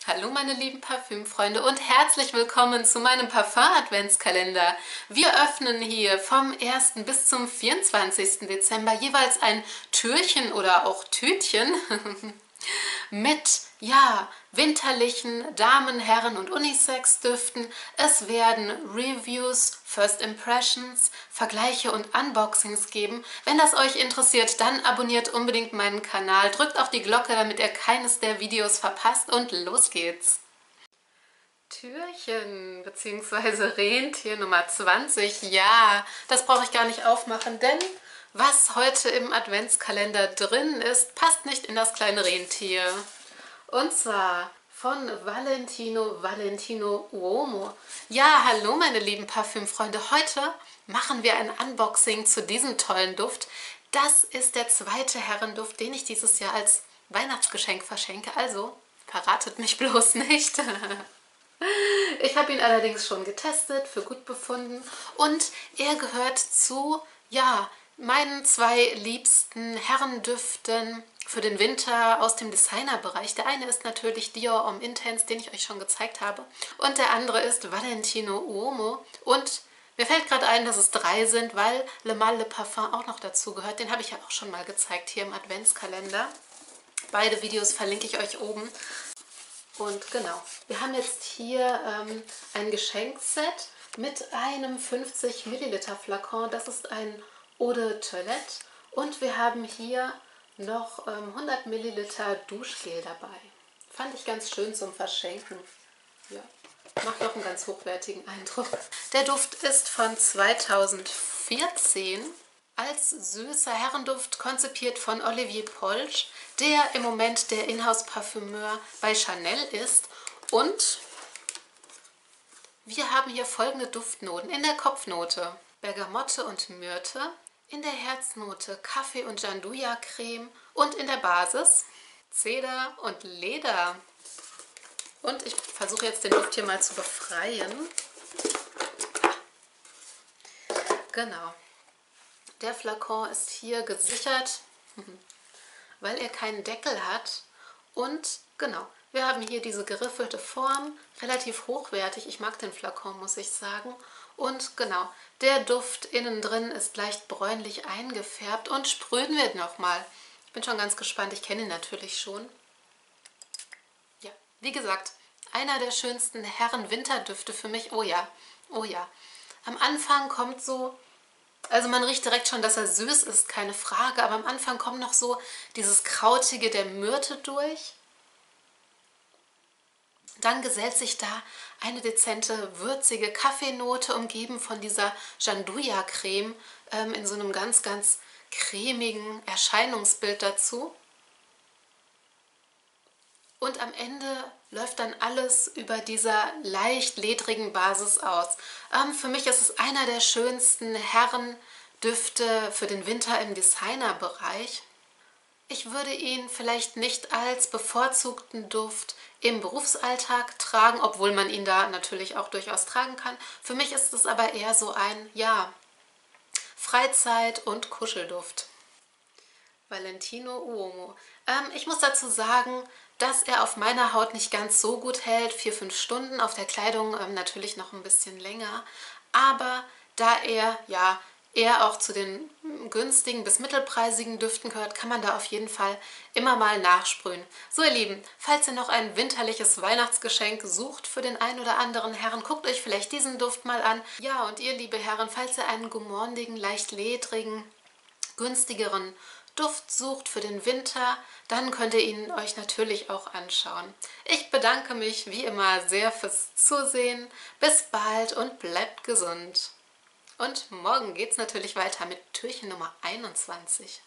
Hallo meine lieben Parfümfreunde und herzlich willkommen zu meinem Parfum-Adventskalender. Wir öffnen hier vom 1. bis zum 24. Dezember jeweils ein Türchen oder auch Tütchen mit, ja, winterlichen Damen-, Herren- und Unisex-Düften. Es werden Reviews, First Impressions, Vergleiche und Unboxings geben. Wenn das euch interessiert, dann abonniert unbedingt meinen Kanal, drückt auf die Glocke, damit ihr keines der Videos verpasst und los geht's! Türchen bzw. Rentier Nummer 20. Ja, das brauche ich gar nicht aufmachen, denn was heute im Adventskalender drin ist, passt nicht in das kleine Rentier. Und zwar von Valentino Uomo. Ja, hallo meine lieben Parfümfreunde. Heute machen wir ein Unboxing zu diesem tollen Duft. Das ist der zweite Herrenduft, den ich dieses Jahr als Weihnachtsgeschenk verschenke. Also verratet mich bloß nicht. Ich habe ihn allerdings schon getestet, für gut befunden und er gehört zu, ja, meinen zwei liebsten Herrendüften für den Winter aus dem Designerbereich. Der eine ist natürlich Dior Homme Intense, den ich euch schon gezeigt habe, und der andere ist Valentino Uomo. Und mir fällt gerade ein, dass es drei sind, weil Le Mal Le Parfum auch noch dazu gehört. Den habe ich ja auch schon mal gezeigt hier im Adventskalender. Beide Videos verlinke ich euch oben. Und genau, wir haben jetzt hier ein Geschenkset mit einem 50 Milliliter Flakon. Das ist ein Eau de Toilette. Und wir haben hier noch 100 Milliliter Duschgel dabei. Fand ich ganz schön zum Verschenken. Ja, macht auch einen ganz hochwertigen Eindruck. Der Duft ist von 2014. Als süßer Herrenduft konzipiert von Olivier Polch, der im Moment der Inhouse-Parfümeur bei Chanel ist. Und wir haben hier folgende Duftnoten in der Kopfnote: Bergamotte und Myrte, in der Herznote Kaffee und Gianduja-Creme und in der Basis Zeder und Leder. Und ich versuche jetzt den Duft hier mal zu befreien. Genau. Der Flakon ist hier gesichert, weil er keinen Deckel hat. Und genau, wir haben hier diese geriffelte Form, relativ hochwertig. Ich mag den Flakon, muss ich sagen. Und genau, der Duft innen drin ist leicht bräunlich eingefärbt. Und sprühen wir nochmal. Ich bin schon ganz gespannt, ich kenne ihn natürlich schon. Ja, wie gesagt, einer der schönsten Herren-Winterdüfte für mich. Oh ja, oh ja. Am Anfang kommt so... Also man riecht direkt schon, dass er süß ist, keine Frage, aber am Anfang kommt noch so dieses Krautige der Myrte durch. Dann gesellt sich da eine dezente, würzige Kaffeenote, umgeben von dieser Gianduja-Creme in so einem ganz, ganz cremigen Erscheinungsbild dazu. Und am Ende läuft dann alles über dieser leicht ledrigen Basis aus. Für mich ist es einer der schönsten Herrendüfte für den Winter im Designerbereich. Ich würde ihn vielleicht nicht als bevorzugten Duft im Berufsalltag tragen, obwohl man ihn da natürlich auch durchaus tragen kann. Für mich ist es aber eher so ein, ja, Freizeit- und Kuschelduft. Valentino Uomo. Ich muss dazu sagen, dass er auf meiner Haut nicht ganz so gut hält. 4-5 Stunden, auf der Kleidung natürlich noch ein bisschen länger. Aber da er ja eher auch zu den günstigen bis mittelpreisigen Düften gehört, kann man da auf jeden Fall immer mal nachsprühen. So ihr Lieben, falls ihr noch ein winterliches Weihnachtsgeschenk sucht für den einen oder anderen Herren, guckt euch vielleicht diesen Duft mal an. Ja, und ihr liebe Herren, falls ihr einen gourmandigen, leicht ledrigen, günstigeren Duft sucht für den Winter, dann könnt ihr ihn euch natürlich auch anschauen. Ich bedanke mich wie immer sehr fürs Zusehen. Bis bald und bleibt gesund. Und morgen geht es natürlich weiter mit Türchen Nummer 21.